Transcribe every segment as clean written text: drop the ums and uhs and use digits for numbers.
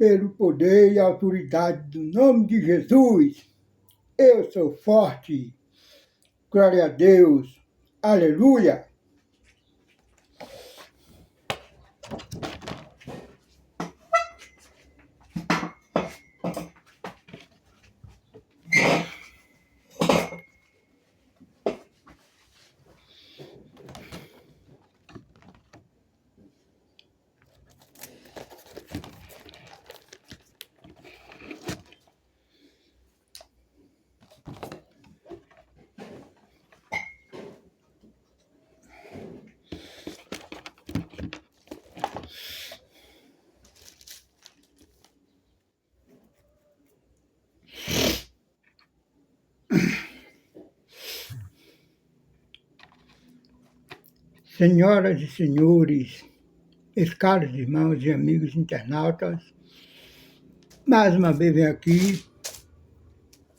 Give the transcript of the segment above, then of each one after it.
pelo poder e autoridade do nome de Jesus. Eu sou forte. Glória a Deus. Aleluia. Senhoras e senhores, meus caros irmãos e amigos internautas, mais uma vez venho aqui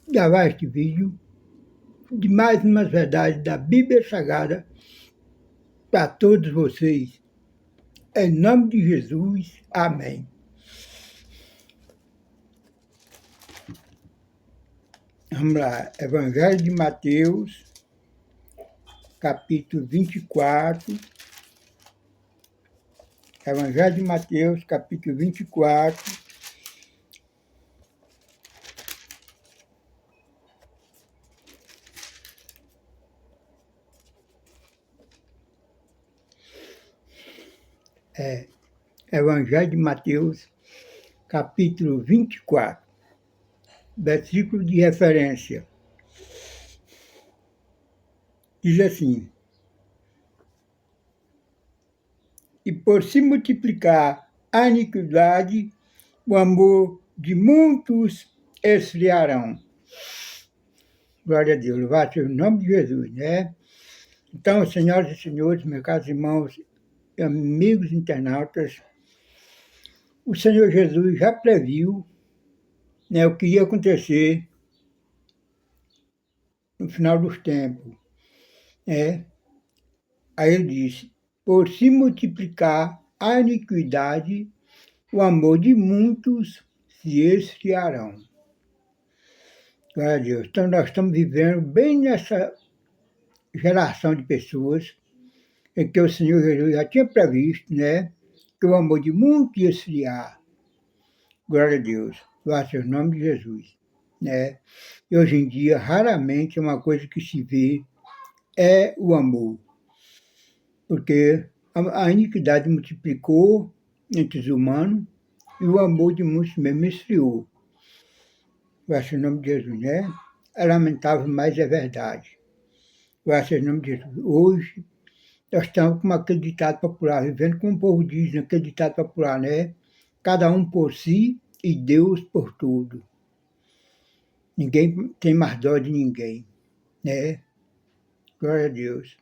gravar este vídeo de mais umas verdades da Bíblia Sagrada para todos vocês. Em nome de Jesus, amém. Vamos lá, Evangelho de Mateus, capítulo 24. Evangelho de Mateus, capítulo 24. Evangelho de Mateus, capítulo 24, versículo de referência. Diz assim: e por se multiplicar a iniquidade, o amor de muitos esfriarão. Glória a Deus, louvado seja o nome de Jesus, né? Então, senhoras e senhores, meus caros irmãos e amigos internautas, o Senhor Jesus já previu, né, o que ia acontecer no final dos tempos. Aí ele disse: por se multiplicar a iniquidade, o amor de muitos se esfriarão. Glória a Deus. Então nós estamos vivendo bem nessa geração de pessoas em que o Senhor Jesus já tinha previsto, né, que o amor de muitos ia esfriar. Glória a Deus. Glória ao nome de Jesus. Né? E hoje em dia, raramente uma coisa que se vê é o amor. Porque a iniquidade multiplicou entre os humanos e o amor de muitos mesmo esfriou. Glória ao nome de Jesus, né? É lamentável, mas é verdade. Glória ao nome de Jesus. Hoje, nós estamos com aquele ditado popular, vivendo como o povo diz, aquele ditado popular, né? Cada um por si e Deus por tudo. Ninguém tem mais dó de ninguém, né? Glória a Deus.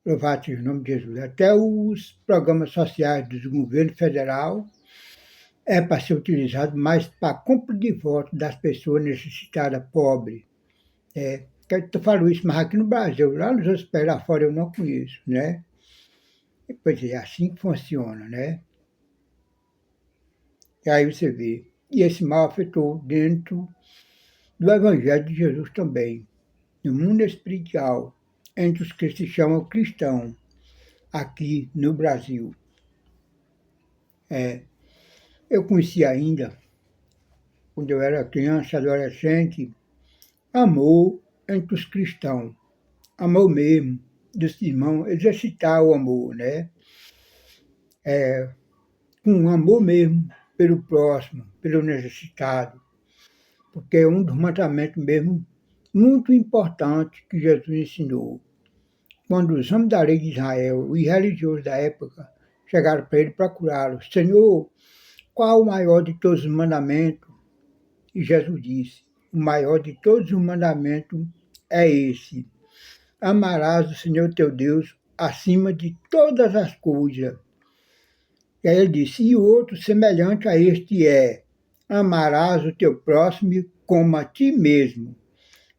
Louvado seja o nome de Jesus. Até os programas sociais do governo federal é para ser utilizado mais para compra de votos das pessoas necessitadas, pobres. Eu falo isso, mas aqui no Brasil, lá nos outros países lá fora eu não conheço, né? Pois é, assim que funciona, né? E aí você vê. E esse mal afetou dentro do Evangelho de Jesus também, no mundo espiritual, entre os que se chamam cristãos, aqui no Brasil. Eu conheci ainda, quando eu era criança, adolescente, amor entre os cristãos. Amor mesmo, dos irmãos, exercitar o amor, né? Com amor mesmo pelo próximo, pelo necessitado. Porque é um dos mandamentos mesmo muito importantes que Jesus ensinou. Quando os homens da lei de Israel, os religiosos da época, chegaram para ele procurá-lo: Senhor, qual o maior de todos os mandamentos? E Jesus disse: o maior de todos os mandamentos é esse: amarás o Senhor teu Deus acima de todas as coisas. E aí ele disse: e o outro semelhante a este é: amarás o teu próximo como a ti mesmo.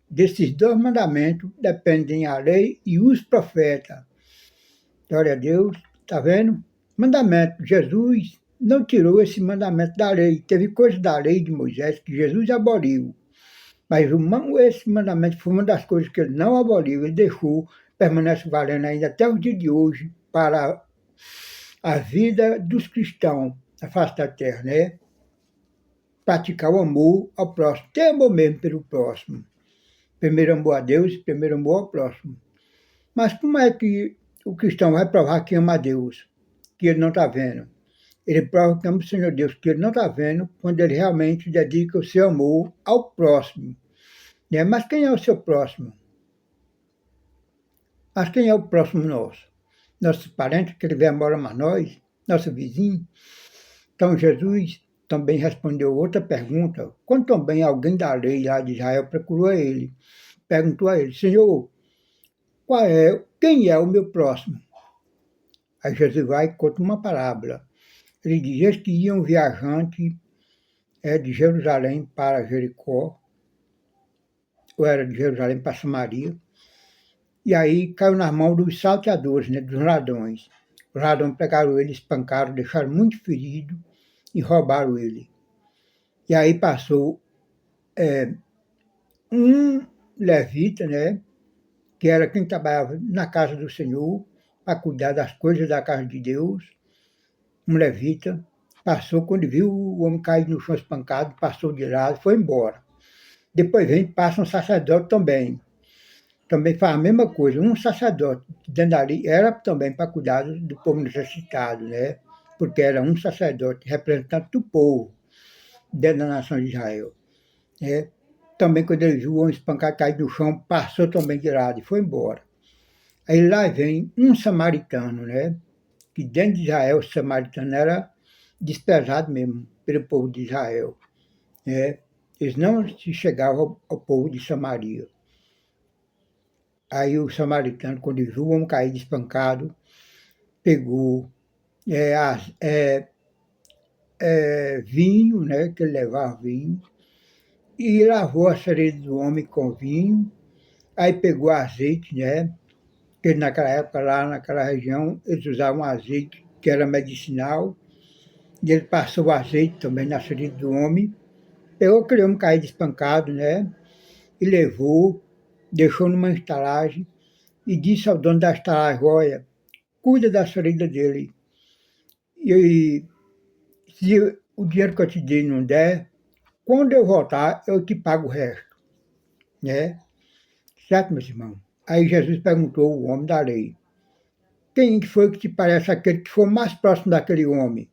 Desses dois mandamentos dependem a lei e os profetas. Glória a Deus, está vendo? Mandamento. Jesus não tirou esse mandamento da lei. Teve coisas da lei de Moisés que Jesus aboliu. Mas esse mandamento foi uma das coisas que ele não aboliu, ele deixou, permanece valendo ainda até o dia de hoje para a vida dos cristãos na face da terra, né? Praticar o amor ao próximo, ter amor mesmo pelo próximo. Primeiro amor a Deus, primeiro amor ao próximo. Mas como é que o cristão vai provar que ama a Deus, que ele não está vendo? Ele prova que ama o Senhor Deus, que ele não está vendo, quando ele realmente dedica o seu amor ao próximo. Né? Mas quem é o seu próximo? Mas quem é o próximo nosso? Nossos parentes que tiver mora mais nós? Nosso vizinho? Então Jesus também respondeu outra pergunta. Quando também alguém da lei lá de Israel procurou ele, perguntou a ele, Senhor, quem é o meu próximo? Aí Jesus vai e conta uma parábola. Ele diz que ia um viajante de Jerusalém para Jericó, ou era de Jerusalém para Samaria, e aí caiu nas mãos dos salteadores, né, dos ladrões. Os ladrões pegaram ele, espancaram, deixaram muito ferido e roubaram ele. E aí passou um levita, né, que era quem trabalhava na casa do Senhor, para cuidar das coisas da casa de Deus, um levita, passou, quando viu o homem cair no chão espancado, passou de lado, foi embora. Depois passa um sacerdote também faz a mesma coisa. Um sacerdote dentro ali era também para cuidar do povo necessitado, né? Porque era um sacerdote representante do povo dentro da nação de Israel. Né? Também quando ele viu o homem espancado cair no chão, passou também de lado e foi embora. Aí lá vem um samaritano, né? Que dentro de Israel o samaritano era desprezado mesmo pelo povo de Israel. Né? Eles não se chegavam ao povo de Samaria. Aí o samaritano, quando viu o homem cair espancado, pegou vinho, né, que ele levava vinho, e lavou a ferida do homem com vinho, aí pegou azeite, né, porque naquela época, lá naquela região, eles usavam azeite que era medicinal, e ele passou o azeite também na ferida do homem, pegou aquele homem caído espancado, né, e levou, deixou numa estalagem, e disse ao dono da estalagem, olha, cuida da ferida dele. E se o dinheiro que eu te dei não der, quando eu voltar, eu te pago o resto. Né? Certo, meus irmãos? Aí Jesus perguntou ao homem da lei, quem foi que te parece aquele que foi mais próximo daquele homem?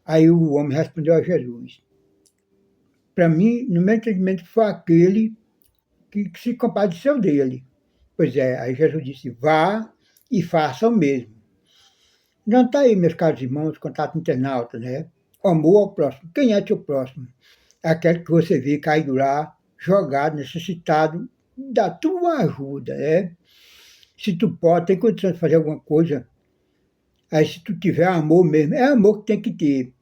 Aí o homem respondeu a Jesus, para mim, no meu entendimento, foi aquele que se compadeceu dele. Pois é, aí Jesus disse, vá e faça o mesmo. Não está aí, meus caros irmãos, contato internauta, né? O amor ao próximo. Quem é teu próximo? É aquele que você vê caído lá, jogado, necessitado da tua ajuda, né? Se tu pode, tem condição de fazer alguma coisa, aí se tu tiver amor mesmo, é amor que tem que ter.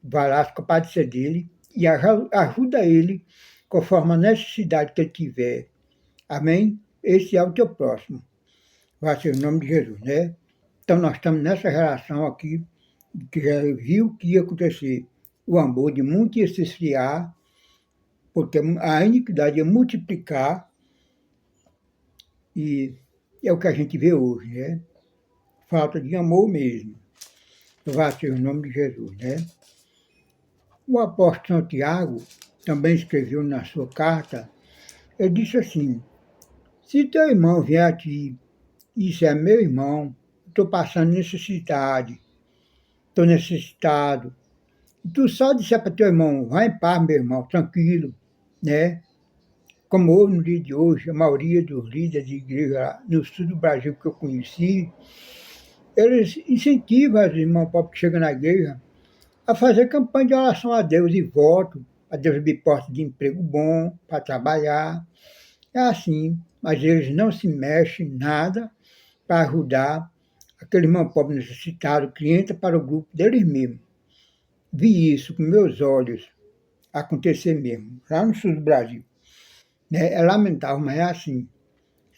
Vai lá, se compadecer dele e ajuda ele conforme a necessidade que ele tiver. Amém? Esse é o teu próximo. Vai ser o nome de Jesus, né? Então, nós estamos nessa relação aqui, que já viu o que ia acontecer. O amor de muito ia se esfriar, porque a iniquidade ia multiplicar, e é o que a gente vê hoje, né? Falta de amor mesmo. Vai ser o nome de Jesus, né? O apóstolo Santiago também escreveu na sua carta, ele disse assim, se teu irmão vier a ti, isso é meu irmão, estou passando necessidade, estou necessitado. Tu só disser para teu irmão, vai em paz, meu irmão, tranquilo, né? Como hoje, no dia de hoje, a maioria dos líderes de igreja no sul do Brasil que eu conheci, eles incentivam os irmãos pobres que chegam na igreja a fazer campanha de oração a Deus e voto, a Deus abrir porta de emprego bom, para trabalhar. É assim, mas eles não se mexem em nada para ajudar aquele irmão pobre necessitado, que entra para o grupo deles mesmos. Vi isso com meus olhos acontecer mesmo, lá no sul do Brasil. Né? É lamentável, mas é assim.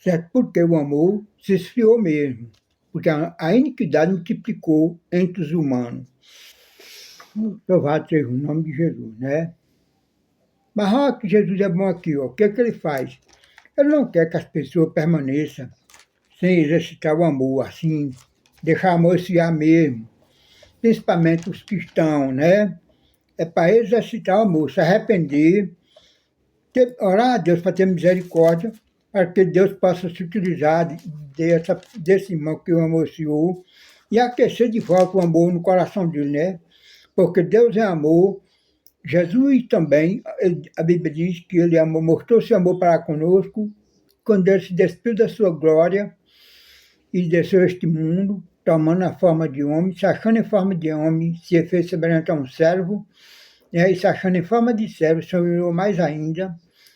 Certo? Porque o amor se esfriou mesmo. Porque a iniquidade multiplicou entre os humanos. Louvado seja o nome de Jesus, né? Mas olha que Jesus é bom aqui, ó. O que é que ele faz? Ele não quer que as pessoas permaneçam sem exercitar o amor, assim, deixar o amor esfriar mesmo. Principalmente os cristãos, né? É para exercitar o amor, se arrepender, orar a Deus para ter misericórdia, para que Deus possa se utilizar desse irmão que o amor Senhor e aquecer de volta o amor no coração dele, né? Porque Deus é amor. Jesus também, a Bíblia diz que ele amou, mostrou seu amor para conosco, quando ele se despiu da sua glória e desceu a este mundo, tomando a forma de homem, se achando em forma de homem, se fez semelhante a um servo, né? E se achando em forma de servo, se humilhou mais ainda,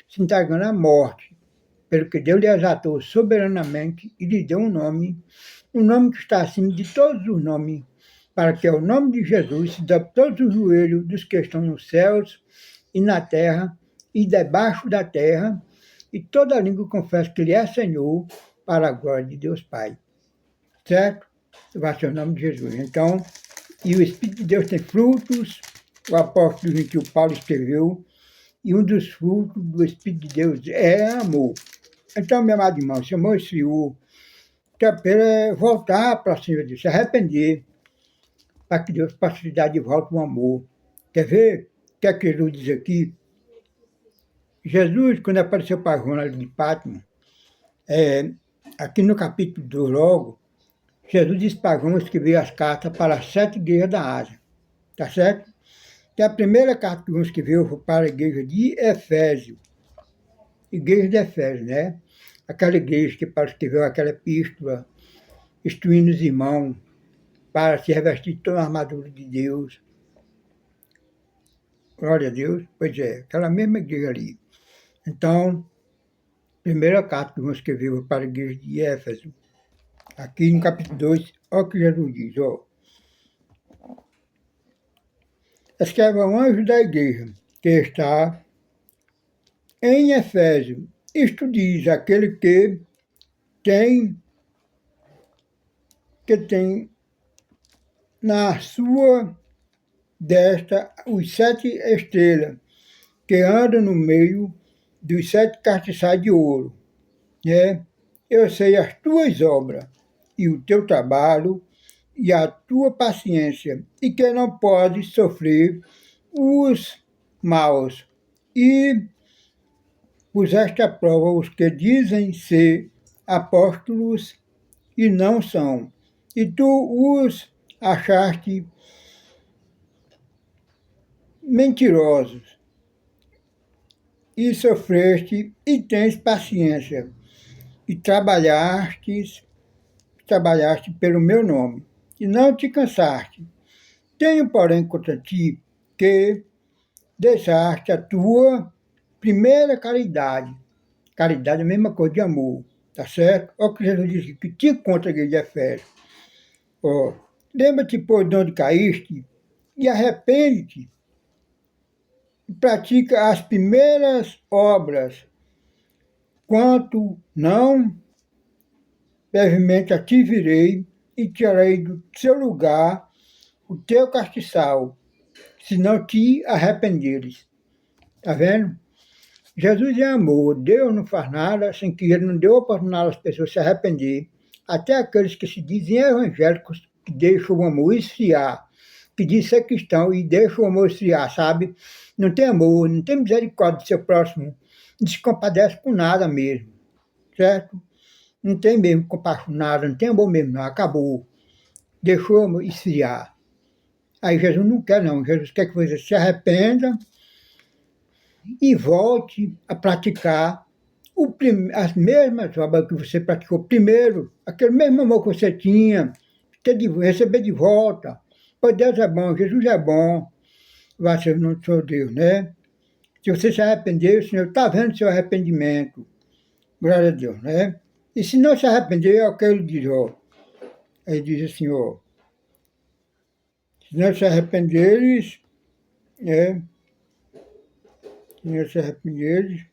se entregando à morte, pelo que Deus lhe exaltou soberanamente e lhe deu um nome que está acima de todos os nomes, para que ao nome de Jesus se dobre todos os joelhos dos que estão nos céus e na terra e debaixo da terra, e toda língua confesse que Ele é Senhor, para a glória de Deus Pai. Certo? Vai ser o nome de Jesus. Então, e o Espírito de Deus tem frutos, o apóstolo gentil Paulo escreveu, e um dos frutos do Espírito de Deus é amor. Então, meu amado irmão, se amor esfriou, é voltar para cima disso, se arrepender, para que Deus possa te dar de volta o amor. Quer ver o que é que Jesus diz aqui? Jesus, quando apareceu para João ali de Patmos, aqui no capítulo 2 logo, Jesus disse para João escrever as cartas para as 7 igrejas da Ásia. Tá certo? Que a primeira carta que João escreveu foi para a igreja de Efésio. Igreja de Efésio, né? Aquela igreja que Paulo escreveu aquela epístola, instruindo os irmãos para se revestir de toda a armadura de Deus. Glória a Deus. Pois é, aquela mesma igreja ali. Então, primeira carta que João escreveu para a igreja de Éfeso. Aqui no capítulo 2, olha o que Jesus diz, ó. Escreve ao anjo da igreja, que está em Efésio. Isto diz aquele que tem na sua destra os 7 estrelas, que anda no meio dos 7 castiçais de ouro. Né? Eu sei as tuas obras, e o teu trabalho, e a tua paciência, e que não podes sofrer os maus. E puseste à prova os que dizem ser apóstolos e não são, e tu os achaste mentirosos, e sofreste e tens paciência, e trabalhaste pelo meu nome, e não te cansaste. Tenho, porém, contra ti que deixaste a tua primeira caridade. Caridade é a mesma coisa de amor, tá certo? Olha o que Jesus disse, que te contra a igreja de Efésio. Ó, lembra-te, pois, de onde caíste, e arrepende-te, e pratica as primeiras obras, quanto não, brevemente a ti virei, e tirarei do seu lugar o teu castiçal, se não te arrependeres. Tá vendo? Jesus é amor, Deus não faz nada sem que Ele não dê oportunidade às pessoas se arrepender. Até aqueles que se dizem evangélicos, que deixam o amor esfriar, que dizem ser cristão e deixam o amor esfriar, sabe? Não tem amor, não tem misericórdia do seu próximo, não se compadece com nada mesmo, certo? Não tem mesmo compaixão, nada, não tem amor mesmo, não, acabou. Deixou o amor esfriar. Aí Jesus não quer, não. Jesus quer que você se arrependa e volte a praticar as mesmas obras que você praticou primeiro, aquele mesmo amor que você tinha, receber de volta. Pois Deus é bom, Jesus é bom, vai ser no seu Deus, né? Se você se arrepender, o Senhor está vendo o seu arrependimento. Glória a Deus, né? E se não se arrepender, é o que ele diz, ó. Ele diz assim, ó. Se não se arrependeres, né? Se não se arrependeres,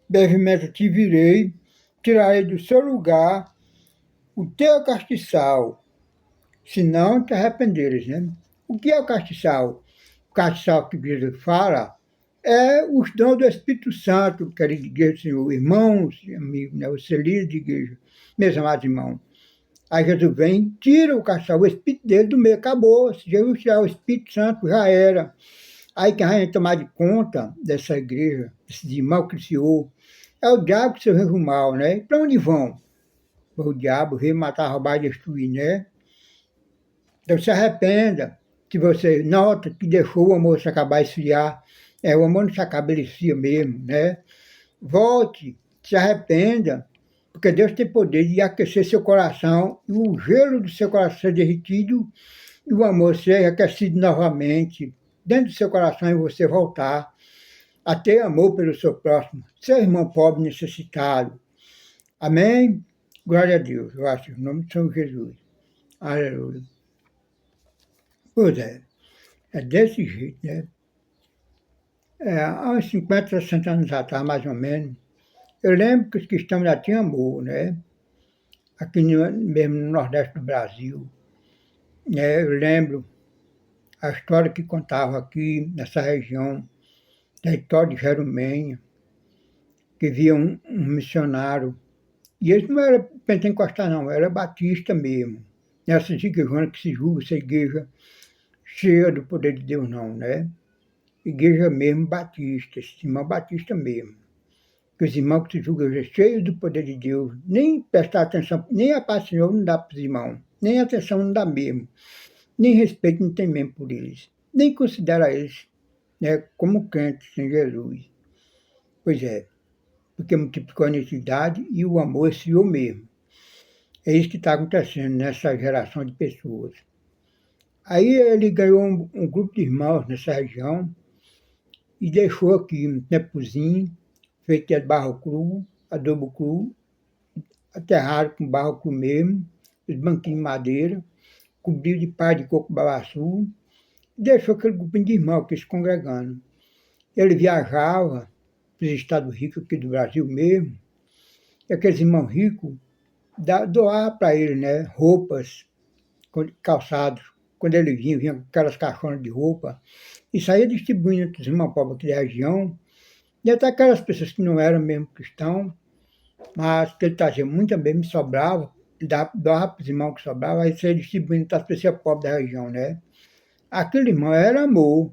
brevemente te virei, tirarei do seu lugar o teu castiçal, se não te arrependeres, né? O que é o castiçal? O castiçal que Jesus fala é os dons do Espírito Santo, querido igreja, Senhor, irmãos, amigos, né, você líder de igreja, meus amados irmãos. Aí Jesus vem, tira o castiçal, o Espírito dele do meio, acabou. Se Jesus tirar o Espírito Santo, já era. Aí quem vai tomar de conta dessa igreja, esse irmão que criou, é o diabo que seu reino mal, né? Para onde vão? O diabo veio matar, roubar e destruir, né? Então se arrependa. Se você nota que deixou o amor se acabar esfriar, o amor não se acaba, ele esfria mesmo, né? Volte, se arrependa, porque Deus tem poder de aquecer seu coração, e o gelo do seu coração ser derretido, e o amor ser aquecido novamente dentro do seu coração, e você voltar a ter amor pelo seu próximo, seu irmão pobre necessitado. Amém? Glória a Deus, eu acho, em nome de São Jesus. Aleluia. Pois é desse jeito, né? Há uns 50, 60 anos atrás, mais ou menos, eu lembro que os cristãos já tinham amor, né? Aqui mesmo no Nordeste do Brasil. Né? Eu lembro a história que contava aqui nessa região, da história de Jerumenha, que via um missionário. E ele não era pentecostal, não, era batista mesmo. Nessas igrejas que se julga essa igreja cheia do poder de Deus, não, né? Igreja mesmo batista, esse irmão batista mesmo. Que os irmãos que se julgam cheios do poder de Deus, nem prestar atenção, nem a paz do Senhor não dá para os irmãos, nem atenção não dá mesmo, nem respeito não tem mesmo por eles, nem considera eles, né, como crentes em Jesus. Pois é, porque multiplicou a necessidade e o amor esfriou mesmo. É isso que está acontecendo nessa geração de pessoas. Aí ele ganhou um grupo de irmãos nessa região e deixou aqui um tempozinho, feito de barro cru, adobo cru, aterrado com barro cru mesmo, os banquinhos de madeira, cobriu de pá de coco babaçu, e deixou aquele grupinho de irmãos aqui se congregando. Ele viajava para os estados ricos aqui do Brasil mesmo, e aqueles irmãos ricos doavam para ele, né, roupas, calçados. Quando ele vinha com aquelas caixonas de roupa, e saía distribuindo entre os irmãos pobres aqui da região, e até aquelas pessoas que não eram mesmo cristãos, mas que ele trazia muito bem, me sobrava, doava para os irmãos que sobrava, aí saía distribuindo para as pessoas pobres da região, né? Aquele irmão era amor.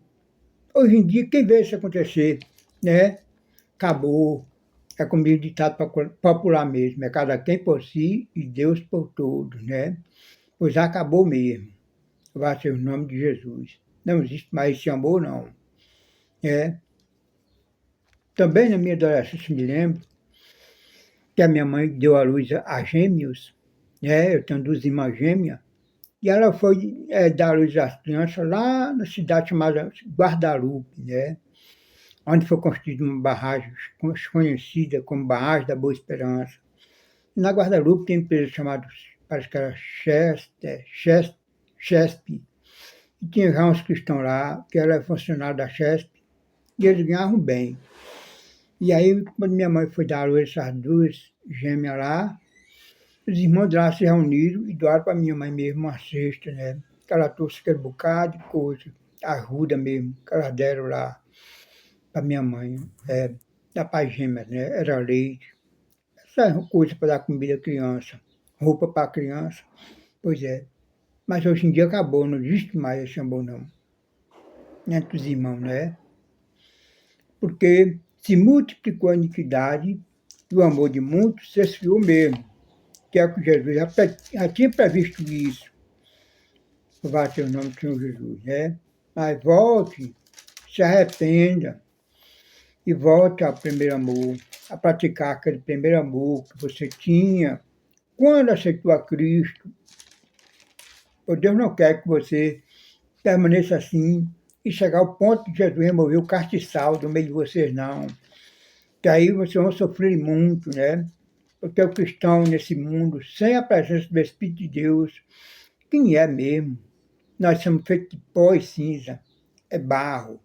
Hoje em dia, quem vê isso acontecer, né? Acabou. É como diz o ditado popular mesmo, é cada quem por si e Deus por todos, né? Pois acabou mesmo. Vai ser o nome de Jesus. Não existe mais esse amor, não. É. Também na minha adolescência me lembro que a minha mãe deu à luz a gêmeos, né? Eu tenho duas irmãs gêmeas, e ela foi dar à luz às crianças lá na cidade chamada Guadalupe, né? Onde foi construída uma barragem conhecida como Barragem da Boa Esperança. Na Guadalupe tem uma empresa chamada, parece que era Chesp, e tinha já uns cristãos lá, que era funcionário da Chesp, e eles ganhavam bem. E aí, quando minha mãe foi dar a luz essas duas gêmeas lá, os irmãos de lá se reuniram e doaram para minha mãe mesmo uma cesta, né? Que ela trouxe aquele bocado de coisa, ajuda mesmo, que elas deram lá para minha mãe, da pai gêmeas, né? Era leite, essas coisas para dar comida à criança, roupa para a criança, pois é. Mas hoje em dia acabou, não existe mais esse amor não, entre os irmãos, né? Porque se multiplicou a iniquidade e o amor de muitos se esfriou mesmo, que é o que Jesus já tinha previsto isso. Vai ser o nome do Senhor Jesus, né? Mas volte, se arrependa e volte ao primeiro amor, a praticar aquele primeiro amor que você tinha quando aceitou a Cristo. O Deus não quer que você permaneça assim e chegar ao ponto de Jesus remover o castiçal do meio de vocês, não. Que aí vocês vão sofrer muito, né? Porque o cristão nesse mundo, sem a presença do Espírito de Deus, quem é mesmo? Nós somos feitos de pó e cinza, é barro,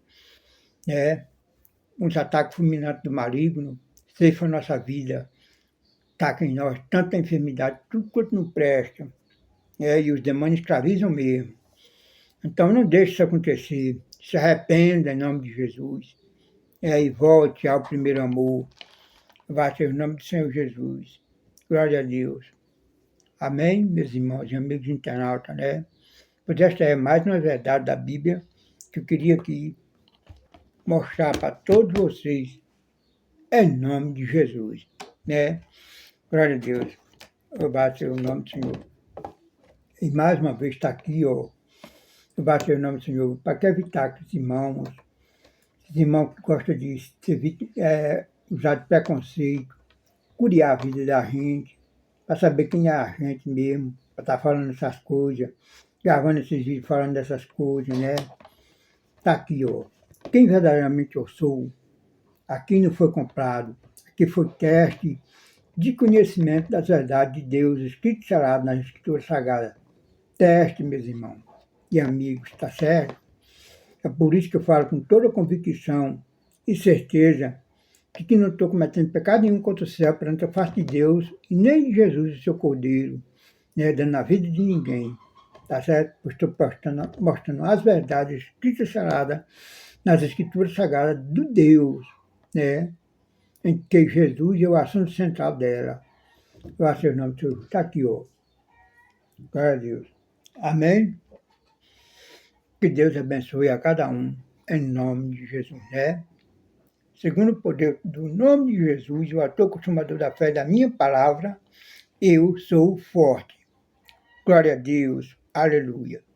né? Uns ataques fulminantes do maligno, ceifam a nossa vida, atacam em nós tanta enfermidade, tudo quanto não presta, né? E os demônios escravizam mesmo. Então não deixe isso acontecer. Se arrependa em nome de Jesus. E volte ao primeiro amor. Vai ser o nome do Senhor Jesus. Glória a Deus. Amém, meus irmãos e amigos internautas, né? Pois esta é mais uma verdade da Bíblia que eu queria aqui mostrar para todos vocês, em nome de Jesus, né? Glória a Deus. Louvado seja o nome do Senhor. E mais uma vez está aqui, ó. Louvado seja o nome do Senhor. Para que evitar que esses irmãos que gostam de usar de preconceito, curiar a vida da gente, para saber quem é a gente mesmo, para estar falando essas coisas, gravando esses vídeos falando dessas coisas, né? Está aqui, ó. Quem verdadeiramente eu sou, aqui não foi comprado, aqui foi teste de conhecimento das verdades de Deus, escrito e selado nas Escrituras Sagradas. Teste, meus irmãos e amigos, tá certo? É por isso que eu falo com toda convicção e certeza de que não estou cometendo pecado nenhum contra o céu perante a face de Deus e nem de Jesus e seu Cordeiro, né, dando a vida de ninguém, tá certo? Pois estou mostrando as verdades escritas e seladas nas Escrituras Sagradas do Deus, né? Em que Jesus é o assunto central dela. Eu acho que o nome do Senhor está aqui, ó. Glória a Deus. Amém? Que Deus abençoe a cada um, em nome de Jesus, né? Segundo o poder do nome de Jesus, o autor consumador da fé da minha palavra, eu sou forte. Glória a Deus. Aleluia.